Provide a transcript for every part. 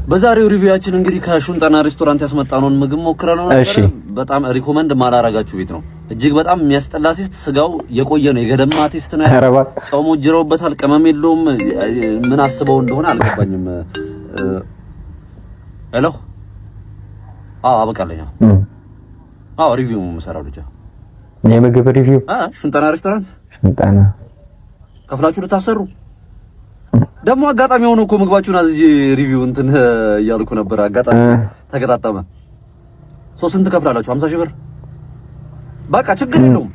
በዛሬው ሪቪዋችን እንግዲህ ከሹንጠና ሬስቶራንት ያስመጣነውን ምግብ ሞክረነው ነበር። በጣም ሪኮመንድ ማላረጋችሁ ቤት ነው። እጅግ በጣም የሚያስጠላ ቴስት፣ ስጋው የቆየ ነው፣ የገደማ ቴስት ነው። ጾሙ ጅረውበታል፣ ቅመም የለውም። ምን አስበው እንደሆነ አልገባኝም። ሄሎ አበቃለኝ። ሪቪው መሰራው ልጅ የምግብ ሪቪው ሹንጠና ሬስቶራንት ሹንጠና ከፍላችሁ ልታሰሩ ደግሞ አጋጣሚ ሆኖ እኮ ምግባችሁን አዝጂ ሪቪው እንትን እያልኩ ነበር። አጋጣሚ ተገጣጠመ። ስንት ከፍላላችሁ? 50 ሺህ ብር። በቃ ችግር የለውም።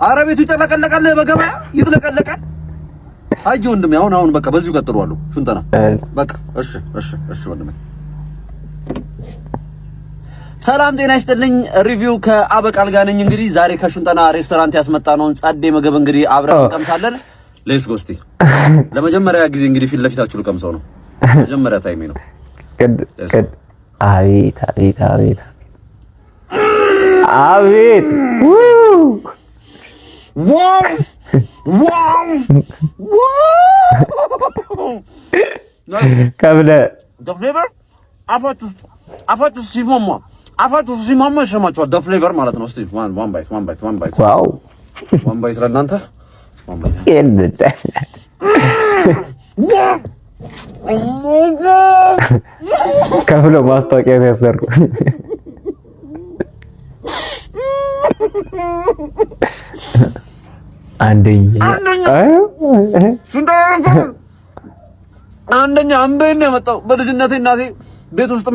ኧረ ቤቱ ይጠለቀለቃል፣ በገበያ ይጥለቀለቃል። አይ ወንድሜ አሁን በቃ በዚሁ ቀጥሏለሁ። ሹንጠና በቃ እሺ ወንድሜ። ሰላም ጤና ይስጥልኝ። ሪቪው ከአበቃል ጋር ነኝ። እንግዲህ ዛሬ ከሹንጠና ሬስቶራንት ያስመጣነውን ጸዴ ምግብ እንግዲህ አብረን እንቀምሳለን። ሌስ ጎስቲ ለመጀመሪያ ጊዜ እንግዲህ ፊት ለፊታችሁ ልቀምሰው ነው። መጀመሪያ ታይሜ ነው። አቤት ከብለ ፍሌቨር አፋችሁ ሲማማ ይሰማችኋል። ፍሌቨር ማለት ነው። እስቲ ዋን ባይት ዋው ዋን ባይት ለእናንተ ከፍሎ ማስታወቂያ ያሰሩ አንደኛ አንበይና የመጣው በልጅነቴ እናቴ ቤት ውስጥ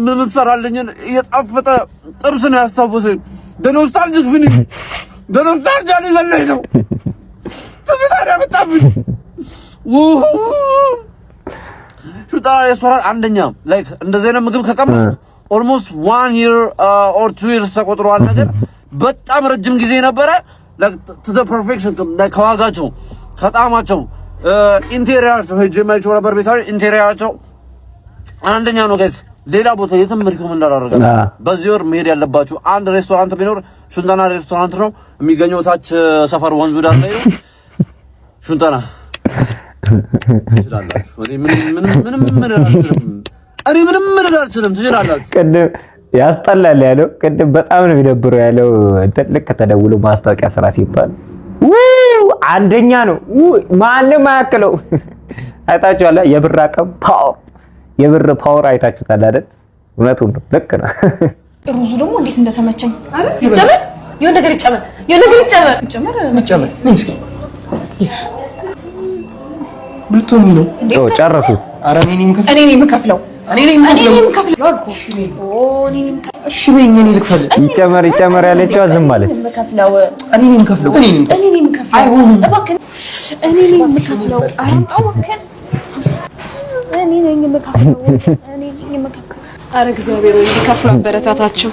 የምትሰራልኝን የጣፈጠ ጥብስ ነው ያስታወሰኝ። በኖስታልጂክ ፊኒ በኖስታልጂያ ሊዘለኝ ነው። ተዘዳሪ ያመጣብኝ ሹንጠና ሬስቶራንት አንደኛ ላይክ እንደዚህ አይነት ምግብ ከቀመስ ኦልሞስት 1 year or 2 years ተቆጥሯል። ነገር በጣም ረጅም ጊዜ ነበረ። ላይክ to the perfection ከዋጋቸው ከጣዕማቸው ኢንቴሪየራቸው ሄጄ ማይቸው ነበር። ቤታዊ ኢንቴሪየራቸው አንደኛ ነው ጋይስ። ሌላ ቦታ የትም ሪኮመንድ አላደርግም። በዚህ ወር መሄድ ያለባችሁ አንድ ሬስቶራንት ቢኖር ሹንጠና ሬስቶራንት ነው። የሚገኘው ታች ሰፈር ወንዙ ዳር ላይ ነው። ሹንጠና ትችላላችሁ። ምንም አልችልም። ትችላላችሁ። ቅድም ያስጠላል ያለው ቅድም በጣም ነው የሚደብረው ያለው ትልቅ ተደውሎ ማስታወቂያ ስራ ሲባል አንደኛ ነው። ማንም አያክለው። አይታችኋል። የብር አቅም ፓወር፣ የብር ፓወር አይታችሁታል አይደል? እውነቱን ነው። ልክ ነው። ሩዙ ደግሞ እንዴት እንደተመቸኝ ይጨመር፣ የሆነ ነገር ይጨመር። እስኪ ብልቶኒ ነው ጨረሱ። ኧረ እኔ ነኝ የምከፍለው። እሺ በይኝ፣ እኔ ልክፈል። ይጨመር ያለችው ዝም ማለት እኔ ነኝ የምከፍለው። እባክህ እኔ ነኝ የምከፍለው። አያምጣው እባክህ እኔ ነኝ የምከፍለው። ኧረ እግዚአብሔር ወይ እንዲከፍሉ አበረታታቸው።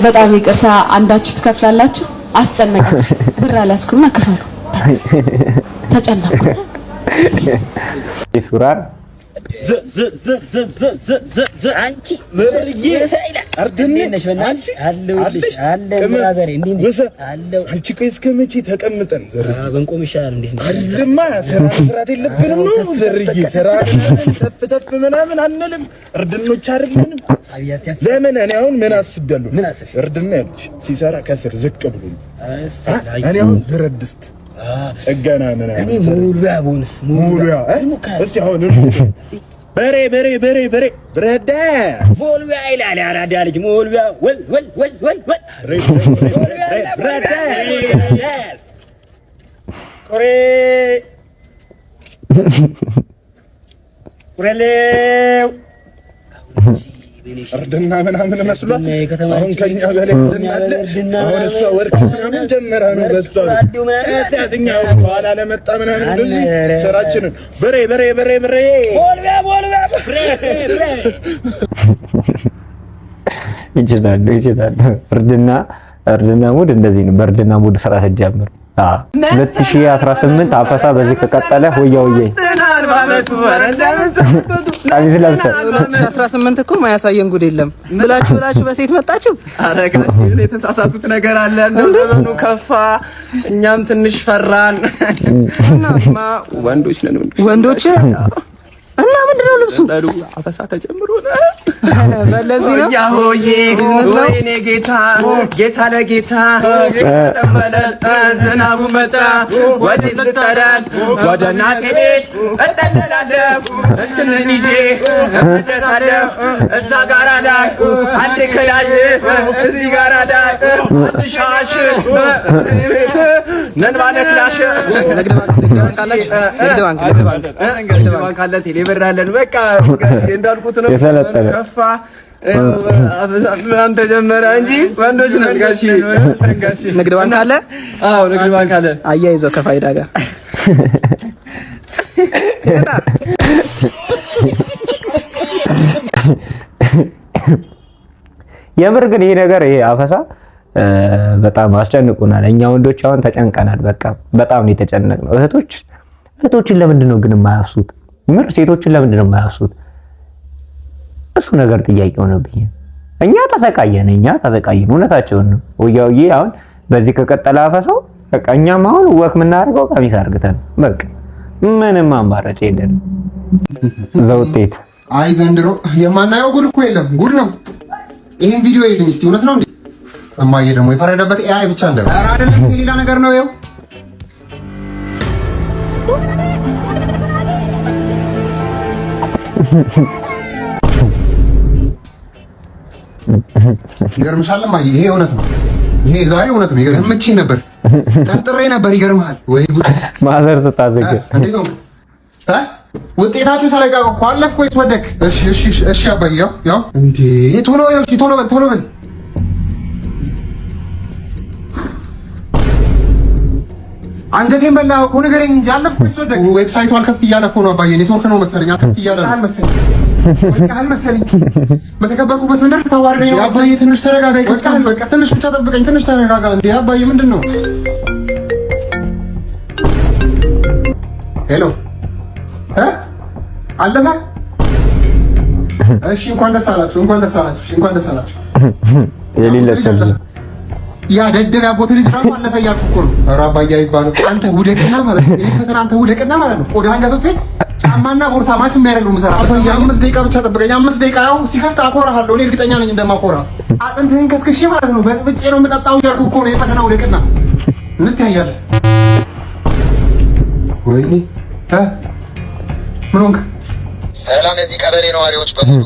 በጣም ይቅርታ አንዳችሁ ትከፍላላችሁ። አስጨነቃችሁ። ብር አላስኩምና ክፈሉ። ተጨነቁ። ይሱራር አንቺ ዘርዬ አርደኔ ነሽ በእናትሽ አለሁልሽ አለ ብራዘር እንዴ አለው። አንቺ ቆይ እስከ መቼ ተቀምጠን በንቆም ይሻላል። እንዴት ነው አልማ ስራት የለብንም ነው ዘርዬ ስራ ተፍተፍ ምናምን አንልም። እርድኖች አይደለንም። ለምን እኔ አሁን ምን አስቤያለሁ? እርድና ያለች ሲሰራ ከስር ዝቅ ብሎ እኔ አሁን ብረት ድስት እገና ምናምን እኔ ሙሉያ ቦንስ ሙሉያ እስቲ አሁን በሬ ብረዳ ሞልቢያ ይላል አራዳ ልጅ ሞልቢያ ወል ብረዳ ኩሬሌው እርድና ምናምን መስሏት አሁን ከኛ በላይ እርድና አሁን እሷ ወርቅ ምናምን ጀመራ ነው። በሷ ታኛው ኋላ ለመጣ ምናምን እንደዚህ ስራችንን በሬ ቦልቢያ ይችላል። እርድና ሙድ እንደዚህ ነው። በእርድና ሙድ ስራ ሲጀምር 2018 አፈሳ በዚህ ከቀጠለ ሆያ ባመቱ ቀሚስ ለብሰህ 18 እኮ ማያሳየን ጉድ የለም ብላችሁ በሴት መጣችሁ። አረጋሽ የተሳሳቱት ነገር አለ። እንደው ዘመኑ ከፋ፣ እኛም ትንሽ ፈራን። እናማ ወንዶች ነን ወንዶች እና ምንድነው ልብሱ አፈሳ ተጀምሮ ነው። በለዚህ ነው ያሆዬ ወይኔ ጌታ ለጌታ ተቀበለን። ዝናቡ መጣ ወደ ዝተዳል ወደ እናቴ ቤት እጠለላለሁ እንትንን ይዤ እመለሳለሁ። እዛ ጋራ ላይ አንድ ከላይ እዚህ ጋራ ላይ አንድ ሻሽ እዚህ ቤት ነን ባለ ክላሽ ንግድ ባንክ አለ ቴሌብራለን። በቃ እንዳልኩት ነው። ከፋ ምናምን ተጀመረ እንጂ ወንዶች ነን። ጋሺ ንግድ ባንክ አለ። አዎ ንግድ ባንክ አለ። አያይዘው ከፋይዳ ጋር የምር ግን ይሄ ነገር ይሄ አፈሳ በጣም አስጨንቁናል። እኛ ወንዶች አሁን ተጨንቀናል። በቃ በጣም ነው የተጨነቅነው። እህቶችን ለምንድን ነው ግን የማያፍሱት? ምር ሴቶችን ለምንድን ነው የማያፍሱት? እሱ ነገር ጥያቄ ሆነብኝ። እኛ ተሰቃየን። እውነታቸውን ነው። ወያውዬ አሁን በዚህ ከቀጠለ አፈሳው በቃ እኛም አሁን ወክ የምናደርገው ቀሚስ አድርገን በቃ ምንም አማራጭ የለንም። ዘውጤት አይ ዘንድሮ የማናየው ጉድ እኮ የለም። ጉድ ነው። ይሄን ቪዲዮ ይልኝ እስቲ እውነት ነው እንዴ? እማዬ ደግሞ የፈረደበት ኤአይ ብቻ እንደው ኧረ አይደለም ሌላ ነገር ነው። ይኸው ይገርምሻል እማዬ፣ ይሄ እውነት ነው። ይሄ ዛሬ እውነት ነው። ገምቼ ነበር፣ ጠርጥሬ ነበር። ይገርምሃል ወይ ጉድ! ማዘር ስታዘግ እንዴት ነው ውጤታችሁ? ተለቀቀ እኮ አለፍኩ ወይስ ወደክ? እሺ አባዬ፣ ያው እንዴ ቶሎ በል አንጀቴን በላኸው እኮ ንገረኝ እንጂ አለፍኩ ወይስ ወደክ? ዌብሳይቱ አልከፍት እያለ እኮ ነው አባዬ። ኔትወርክ ነው መሰለኝ አልከፍት እያለ ነው መሰለኝ። በተከበርኩበት መንደር ታዋርደኝ ነው አባዬ። ትንሽ ተረጋጋ። ይከፍታል። በቃ ትንሽ ብቻ ጠብቀኝ። ትንሽ ተረጋጋ። እንዴ አባዬ ምንድን ነው? ሄሎ አለፈ? እሺ እንኳን ደስ አላችሁ። የሌለ ሰው ያ ደደብ ያጎት ልጅ ነው አለፈ እያልኩ እኮ ነው። ኧረ አባዬ አይባልም። አንተ ውደቅና ማለት ነው። ይሄ ፈተና አንተ ውደቅና ማለት ነው። ቆዳህን ገፈፌ ጫማና ቦርሳ ማች የሚያደርግ ነው የምሰራው። አባዬ 5 ደቂቃ ብቻ ጠብቀኝ። 5 ደቂቃ ያው ሲከፍት አኮራሃለሁ። እኔ እርግጠኛ ነኝ እንደማኮራ። አጥንትህን ከስክሼ ማለት ነው በጥብጬ ነው የምጠጣው እያልኩ እኮ ነው። ይሄ ፈተና ውደቅና እንተያያለን። ወይኔ ምን ሆንክ? ሰላም የዚህ ቀበሌ ነዋሪዎች በሙሉ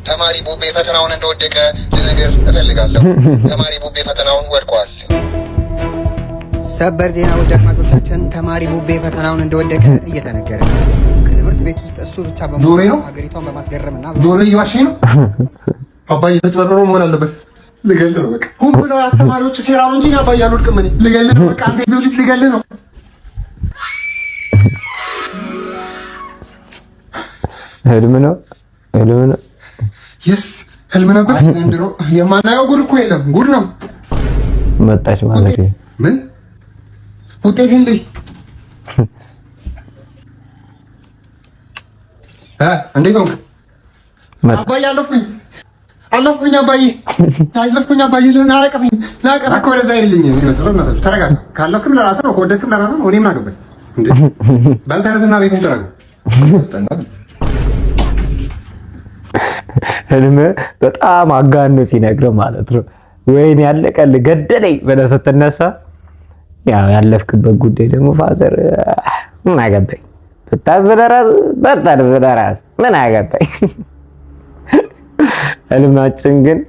ተማሪ ቡቤ ፈተናውን እንደወደቀ ልነግር እፈልጋለሁ። ተማሪ ቡቤ ፈተናውን ወድቋል። ሰበር ዜና ውድ አድማጮቻችን፣ ተማሪ ቡቤ ፈተናውን እንደወደቀ እየተነገረ ነው። ከትምህርት ቤት ውስጥ እሱ ብቻ በመሆኑ ሀገሪቷን በማስገረምና ጆሮ እየዋሸኝ ነው። አባዬ ተጭበርብሮ መሆን አለበት። ልገልህ ነው በቃ። ሁን ብለው አስተማሪዎች ሴራ ነው እንጂ አባዬ አልወድቅም። እኔ ልገልህ ነው በቃ። አንተ ይዘው ልጅ ልገልህ ነው። ህልም ነው። የስ ህልም ነበር። ዘንድሮ የማናየው ጉድ እኮ የለም። ጉድ ነው። መጣች ማለት ነው። ምን ውጤቴን ልይ እንዴት ሆንክ? አባዬ አለፍኩኝ አባዬ ናቀፈኝ እኮ ወደዛ አይደልኝ የሚመስለው። እናታችሁ ተረጋጋ። ካለፍክም ለራስህ ነው፣ ከወደድክም ለራስህ ነው። እኔ ምን አገባኝ እንዴ? በል ተነስና ቤቱን ተረጋጋ። ህልም በጣም አጋኖ ሲነግር ማለት ነው። ወይኔ ያለቀልህ ገደለኝ ብለህ ስትነሳ ያው ያለፍክበት ጉዳይ ደግሞ ፋዘር ምን አገባኝ በጣም ለራስ ምን አገባኝ። ህልማችን ግን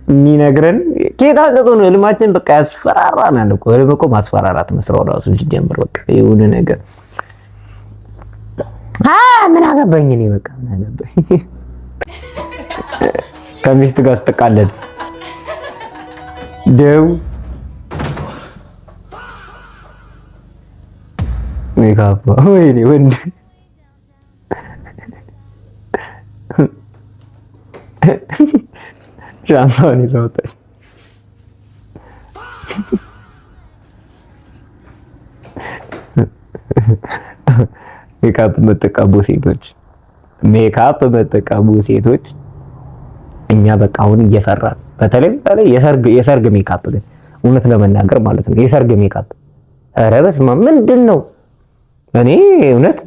የሚነግረን ጌታ ነው። ህልማችን በቃ ያስፈራራናል እኮ። ህልም እኮ ማስፈራራት መስራው ራሱ ሲጀምር በቃ የሆነ ነገር ምን አገባኝ እኔ በቃ ምን አገባኝ። ከሚስት ጋር ስትቃለድ ደው ሜካፕ ወይኔ ወንድ ሻምፓን ይዘውታል። ሜካፕ የምትቀቡ ሴቶች እኛ በቃ አሁን እየፈራን በተለይ የሰርግ ሜካፕ ግን እውነት ለመናገር ማለት ነው የሰርግ ሜካፕ ኧረ በስመ አብ ምንድነው? እኔ እውነት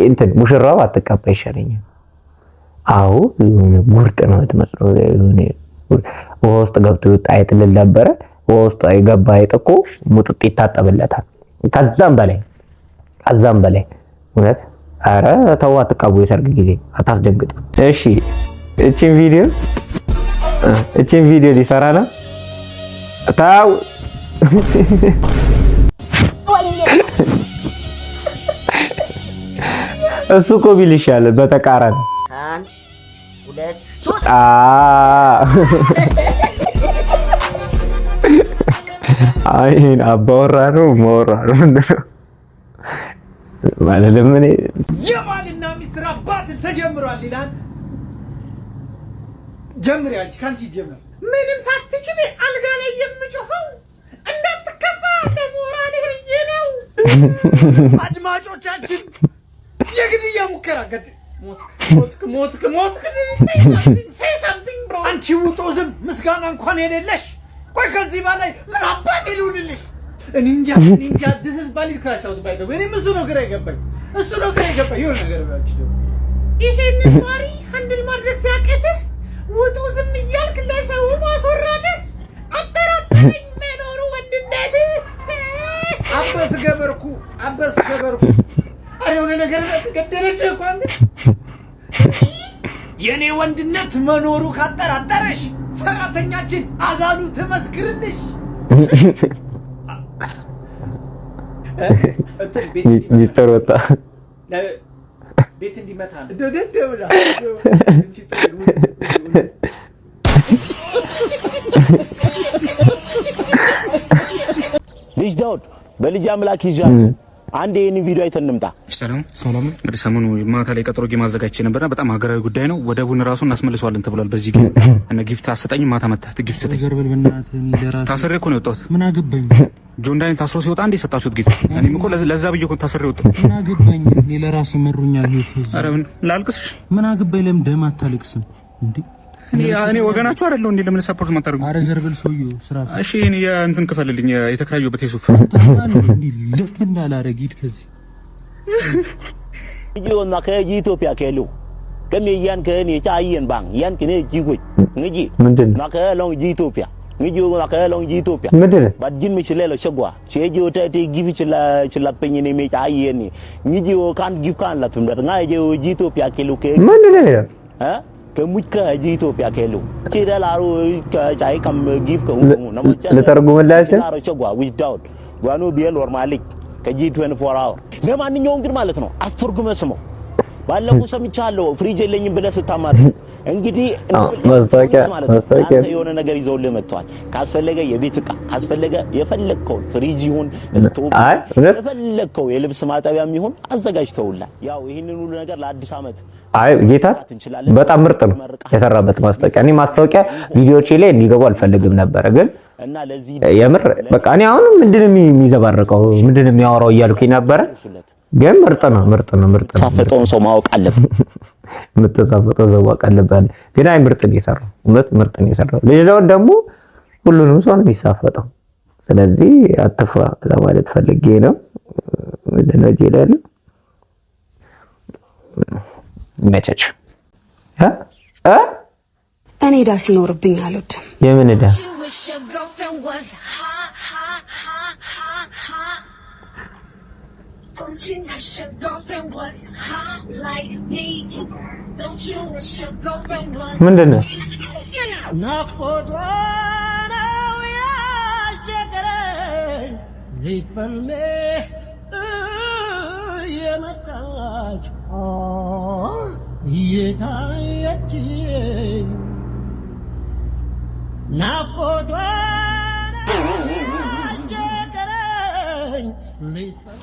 እንትን ሙሽራው አትቀባ ይሻለኛል። አዎ ጉርጥ ነው የምትመስለው። ውሃ ውስጥ ገብቶ ይወጣ አይጥልል ነበረ። ውሃ ውስጥ የገባ አይጥ እኮ ሙጥጥ ይታጠብለታል። ከዛም በላይ እውነት ኧረ ተው አትቀቡ። የሰርግ ጊዜ አታስደንግጡ። እሺ እቺን ቪዲዮ ሊሰራ ነው ታው እሱ እኮ ቢል ይሻላል በተቃራኒ 1 2 3 አይን አባወራ ነው መወራ ነው ማለት ለምን የባልና ሚስት አባት ተጀምሯል ይላል። ጀምሪ አንቺ ካንቺ ጀምር። ምንም ሳትችል አልጋ ላይ የምጮኸው እንዳትከፋ ለሞራልህ ብዬ ነው። አድማጮቻችን የግድያ ሙከራ ገድ ሞትክ say something bro። አንቺ ውጦ ዝም ምስጋና እንኳን የሌለሽ ቆይ ከዚህ በላይ ምን አባቴ ልሁንልሽ? እኔ እንጃ this is valid crash out by the way። እሱ ነው ግራ የገባኝ የሆነ ነገር ብላችሁ ደግሞ ይሄንን ማሪ ሃንድል ማድረግ ሲያቅትህ ውጡ ዝም እያልክ ለሰው ማስወራትህ አጠራጠረኝ መኖሩ ወንድነትህ። አበስ ገበርኩ አረ የሆነ ነገር ገደለች እኮ አንተ። የኔ ወንድነት መኖሩ ካጠራጠረሽ ሰራተኛችን አዛሉ ትመስክርልሽ። ሚስተር ወጣ ቤት እንዲመታ ነው ደደብላ ልጅ ዳውድ በልጅ አምላክ ይዣል። አንድ ይሄን ቪዲዮ አይተን እንምጣ። ሰላም እንግዲህ ሰሞኑ ማታ ላይ ቀጠሮ ጌም አዘጋጅቼ ነበርና በጣም ሀገራዊ ጉዳይ ነው። ወደቡን ራሱን እናስመልሰዋለን ተብሏል። በዚህ ጌም እና ጊፍት አሰጠኝ። ማታ መጣ ጊፍት ሰጠኝ። ዘርበል በእናትህ እኔ ለራሴ ታስሬ እኮ ነው የወጣሁት። ምን አገባኝ? ጆን ዳንኤል ታስሮ ሲወጣ እንደ ሰጣችሁት ጊፍት እኔም እኮ ለዛ ብዬ እኮ ታስሬ ወጣሁ። ምን አገባኝ? እኔ ለራሴ መሩኛል ህይወት። ኧረ ምን ላልቅስሽ? ምን አገባኝ? ለምን ደም አታለቅስም እንዴ? እኔ ወገናችሁ አይደለሁ እንዴ? ለምን ሰፖርት ማታደርጉ? አረ ዘርበል ሰውዬው ስራ። እሺ እኔ እንትን ከፈልልኝ የተከራየሁበት የሱፍ ልፍት እንዳላረግ ሂድ ከዚህ ይጆና ከኢትዮጵያ ከሉ ከሚያን ከኔ ጫየን ባንክ ያን ከኔ ጂጎይ እንጂ ምንድነው ማከለው ኢትዮጵያ ንጂው ማከለው ኢትዮጵያ ምንድነው ባጅን ምችለለ ሸጓ ሸጂው ተቲ ጊፍ ችላችላበኝ እኔ ሜጫየን ንጂው ካን ጊፍ ካን ላትምደር ናጂው ኢትዮጵያ ከሉ ምንድነው ከሙካ ኢትዮጵያ ከሉ ቺዳላሩ ከጫይ ከም ጊፍ ከሙ ነመቻ ለተርጉምላችሁ ሸጓ ዊዳውት ዋኑ ቢል ኖርማሊ ከጂ24 አወር ለማንኛውም ግን ማለት ነው አስተርጉመ ስመው ባለፈው ሰምቻለሁ ፍሪጅ የለኝም ብለህ ስታማር እንግዲህ ማስታወቂያ የሆነ ነገር ይዘውልህ መጥተዋል። ካስፈለገ የቤት ዕቃ ካስፈለገ የፈለግከው ፍሪጅ ይሁን ስቶቭ የፈለግከው የልብስ ማጠቢያም ይሁን አዘጋጅተውልሃል። ያው ይሄንን ሁሉ ነገር ለአዲስ ዓመት ጌታ በጣም ምርጥ ነው የሰራበት ማስታወቂያ። እኔ ማስታወቂያ ቪዲዮቼ ላይ እንዲገቡ አልፈልግም ነበር ግን እና ለዚህ የምር በቃ እኔ አሁን ምንድነው የሚዘባረቀው ምንድነው የሚያወራው እያልኩኝ ነበር። ግን ምርጥ ነው ሳፈጠውን ሰው ማወቅ አለበት። የምትሳፈጠው ሰው ማወቅ አለበት። ግን አይ ምርጥ ነው የሰራው ምርጥ ነው የሰራው። ልጅ ደግሞ ሁሉንም ሰው ነው የሚሳፈጠው። ስለዚህ አትፍራ ለማለት ፈልጌ ነው። ምንድነው ይላል መቸች እኔ ዳ ሲኖርብኝ አልወድም። የምን ዳ ምንድነው?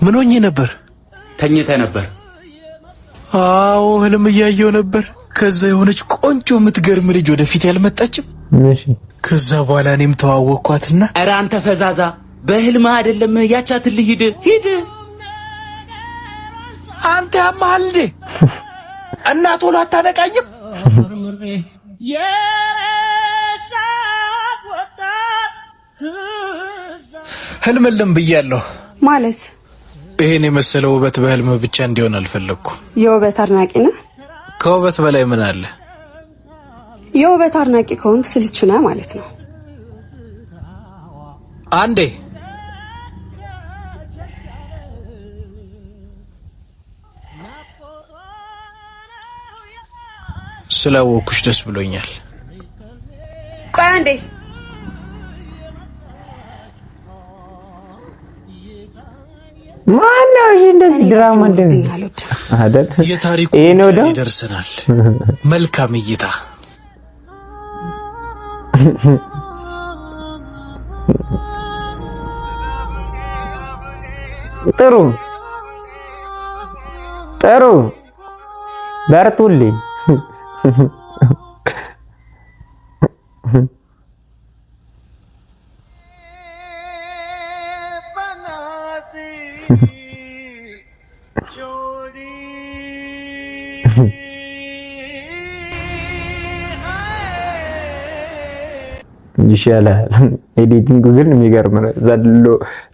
ምን ሆኜ ነበር? ተኝተ ነበር? አዎ ህልም እያየሁ ነበር። ከዛ የሆነች ቆንጆ የምትገርም ልጅ ወደፊት ያልመጣችም። እሺ ከዛ በኋላ እኔም ተዋወቅኳትና ኧረ አንተ ፈዛዛ በህልም አይደለም ያቻትልህ ሂድ አንተ ያማል እንዴ እናት ቶሎ አታነቃኝም? ህልምልም ብያለሁ ማለት ይሄን የመሰለ ውበት በህልም ብቻ እንዲሆን አልፈለኩም። የውበት አድናቂ ነህ? ከውበት በላይ ምን አለ? የውበት አድናቂ ከሆንክ ስልቹ ነህ ማለት ነው። አንዴ ስላወኩሽ ደስ ብሎኛል። ቆይ አንዴ ማነው እንደዚህ ድራማ እንደሚያል አይደል? የታሪኩ ይደርሰናል። መልካም እይታ። ጥሩ በርቱልኝ። ይሻላል። ኤዲቲንግ ግን የሚገርም ነው። ዘሎ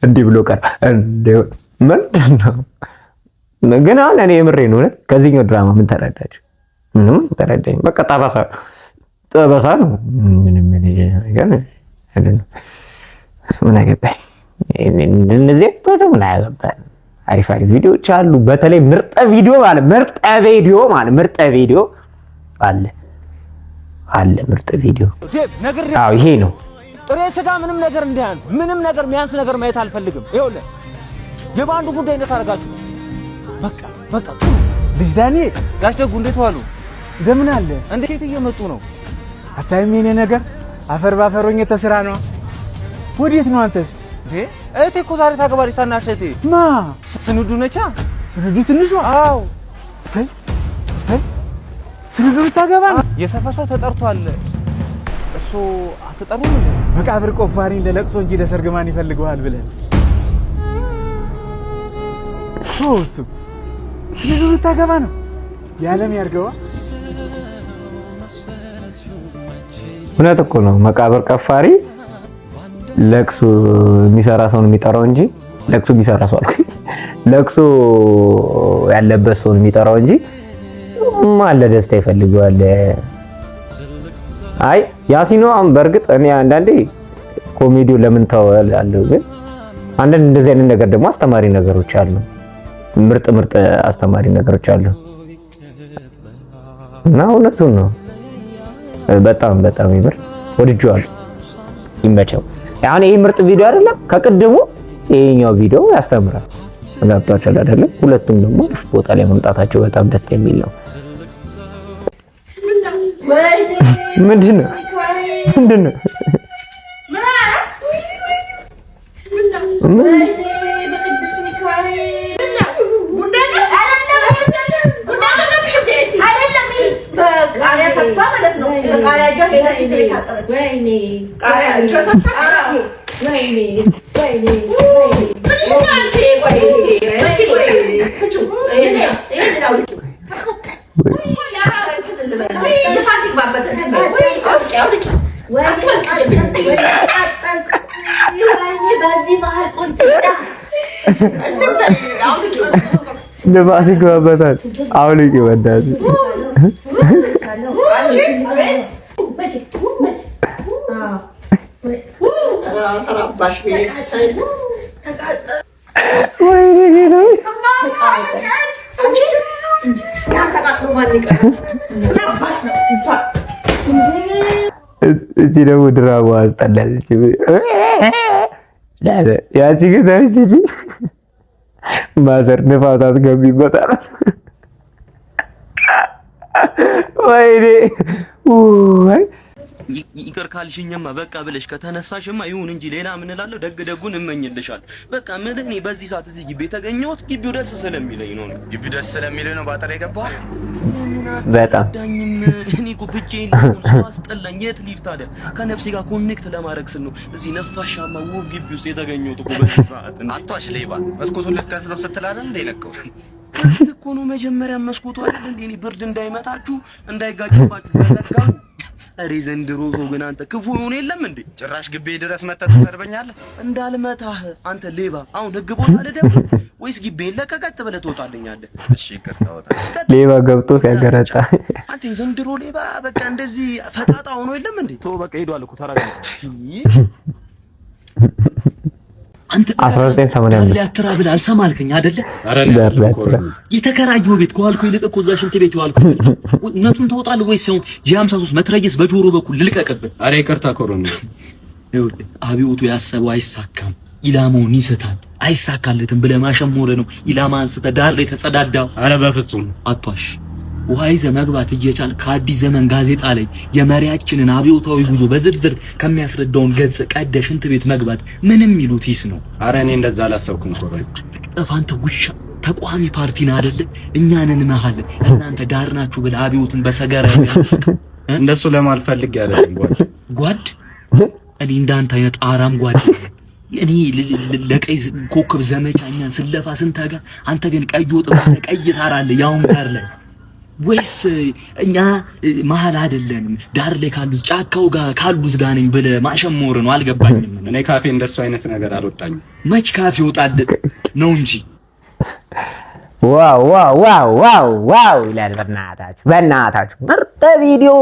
እንዲህ ብሎ ቀር እንደው ምንድነው? ግን አሁን እኔ የምሬን ነው። ከዚህኛው ድራማ ምን ተረዳችሁ? ምንም ተረዳኝ። በቃ ጠበሳ ነው። ምንም ነገር አይደለም። ምን አገባኝ? እንደዚህ ተወደ ምን አገባኝ? አሪፍ ቪዲዮዎች አሉ። በተለይ ምርጥ ቪዲዮ ማለት ምርጥ ቪዲዮ አለ ምርጥ ቪዲዮ። አዎ ይሄ ነው። ጥሬ ስጋ ምንም ነገር እንዲያንስ ምንም ነገር የሚያንስ ነገር ማየት አልፈልግም። ይኸውልህ የባንዱ ጉዳይ እንደታረጋችሁ በቃ ልጅ ዳንኤል ጋሽ ደጉ እንዴት ዋሉ? እንደምን አለ? እንዴት እየመጡ ነው? አታይም? የኔ ነገር አፈር ባፈሮኝ ተስራ ነው። ወዴት ነው አንተስ? እህቴ እኮ ዛሬ ታገባለች። ታናሽ እህቴ ማ? ስንዱ ነቻ። ስንዱ ትንሿ? አዎ። ስንዱ ልታገባ ነው? የሰፈር ሰው ተጠርቷል። እሱ አትጠሩም? መቃብር ቆፋሪ ለለቅሶ እንጂ ለሰርግ ማን ይፈልገዋል ብለን እሱ ስንዱ ልታገባ ነው። የዓለም ያርገዋ። እውነት እኮ ነው። መቃብር ቀፋሪ ለቅሶ የሚሰራ ሰው ነው የሚጠራው እንጂ ለቅሶ የሚሰራ ሰው አልኩኝ። ለቅሶ ያለበት ሰው ነው የሚጠራው እንጂ ማን ለደስታ ይፈልገዋል? አይ ያሲኖ በእርግጥ እኔ አንዳንዴ ኮሜዲው ለምን ተወላለሁ፣ ግን አንዳንድ እንደዚህ አይነት ነገር ደግሞ አስተማሪ ነገሮች አሉ። ምርጥ አስተማሪ ነገሮች አሉ እና እውነቱን ነው። በጣም ይምር ወድጄዋለሁ። ይመቸው። አሁን ይሄ ምርጥ ቪዲዮ አይደለም፣ ከቅድሙ ይሄኛው ቪዲዮ ያስተምራል። ገብቷችኋል አይደለም? ሁለቱም ደግሞ ቦታ ላይ መምጣታቸው በጣም ደስ የሚል ነው። ምንድነው? ንፋስ ይገባበታል። አውልቂ ወዳጅ እቺ ደግሞ ድራማ አስጠላለች። ያቺ ግን እቺ ማዘር ንፋስ አስገቢበታል። ወይኔ ይቅር ካልሽኝማ በቃ ብለሽ ከተነሳሽማ ይሁን እንጂ ሌላ ምን እላለሁ? ደግ ደጉን እመኝልሻል። በቃ ምን እኔ በዚህ ሰዓት እዚህ ግቢ የተገኘሁት ግቢው ደስ ስለሚለኝ ነው። ግቢው ደስ ስለሚለኝ ነው ባጠራ የገባው። በጣም እኔ እኮ ብቻዬን ልሆን ሰው አስጠላኝ። የት ልሂድ ታዲያ? ከነፍሴ ጋር ኮኔክት ለማድረግ ስል ነው እዚህ ነፋሻማ ውብ ግቢ ውስጥ የተገኘሁት እኮ በዚህ ሰዓት። አቷሽ ሌባ መስኮቱን ልትከፍተው ስትል አይደል እንደ ነቀው ክፍት እኮ ነው መጀመሪያ መስኮቱ አይደል እንዴ? እኔ ብርድ እንዳይመታችሁ እንዳይጋጭባችሁ በዘጋው። ኧረ ዘንድሮ ሰው ግን አንተ ክፉ ይሆን የለም እንዴ? ጭራሽ ግቤ ድረስ መተህ ትሰርበኛለህ? እንዳልመታህ አንተ ሌባ። አሁን ህግ ቦታ ልደብ ወይስ ግቤን ለቀቀጥ ብለህ ትወጣልኛለህ? እሺ ይቅርታ ወጣ። ሌባ ገብቶ ሲያገረጣ አንተ የዘንድሮ ሌባ በቃ እንደዚህ ፈጣጣ ሆኖ የለም እንዴ? ተው በቃ ሄዷል እኮ ተረጋጋ። አንተ 1985 ሊያትራብል አልሰማልከኝ አይደለ? የተከራየው ቤት ከዋልኩ ይልቅ እኮ እዛ ሽንት ቤት ዋልኩ። እውነቱን ተወጣለህ ወይስ አሁን ጂ53 መትረየስ በጆሮ በኩል ልልቀቅብህ? አረ ይቅርታ ኮሮና። ይኸውልህ አብዮቱ ያሰበው አይሳካም፣ ኢላማውን ይስታል። አይሳካለትም ብለህ ማሸሞረ ነው ኢላማ አንስተህ ዳር ላይ ተጸዳዳው። አረ በፍጹም አቷሽ ውሃ ይዘህ መግባት እየቻል ከአዲስ ዘመን ጋዜጣ ላይ የመሪያችንን አብዮታዊ ጉዞ በዝርዝር ከሚያስረዳውን ገጽ ቀደ ሽንት ቤት መግባት ምንም ይሉት ይስ ነው። አረ እኔ እንደዛ አላሰብኩም እኮ ጠፋንተ ውሻ ተቋሚ ፓርቲ ነው አይደለ? እኛንን መሃል እናንተ ዳር ናችሁ ብለህ አብዮቱን በሰገራ ያስከ እንደሱ ለማልፈልግ ያለኝ ጓድ እኔ እንዳንተ አይነት አራም ጓድ እኔ ለቀይ ኮከብ ዘመቻ እኛን ስለፋ ስንታጋ አንተ ግን ቀይ ወጥ ቀይ ታራለህ ያውን ዳር ላይ ወይስ እኛ መሀል አይደለንም ዳር ላይ ካሉት ጫካው ጋር ካሉት ጋር ነኝ ብለህ ማሸሞር ነው? አልገባኝም። እኔ ካፌ እንደሱ አይነት ነገር አልወጣኝም። መች ካፌ ወጣድ ነው እንጂ። ዋው ዋው ዋው ዋው ዋው ይላል። በእናታችሁ ምርጥ ቪዲዮ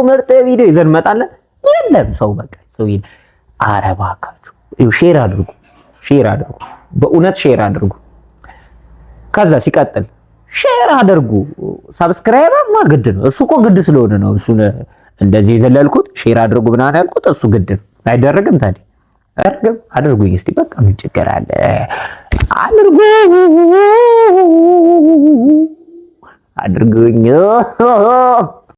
ይዘን እንመጣለን። የለም ሰው በቃ ሰው ይል ኧረ እባካችሁ ሼር አድርጉ፣ በእውነት ሼር አድርጉ። ከዛ ሲቀጥል ሼር አድርጉ። ሰብስክራይብ ግድ ነው። እሱ እኮ ግድ ስለሆነ ነው እሱ እንደዚህ የዘለልኩት። ሼር አድርጉ ምናምን ያልኩት እሱ ግድ ነው። አይደረግም ታዲያ? አድርጉኝ እስቲ በቃ ምን ችግር አለ? አድርጉኝ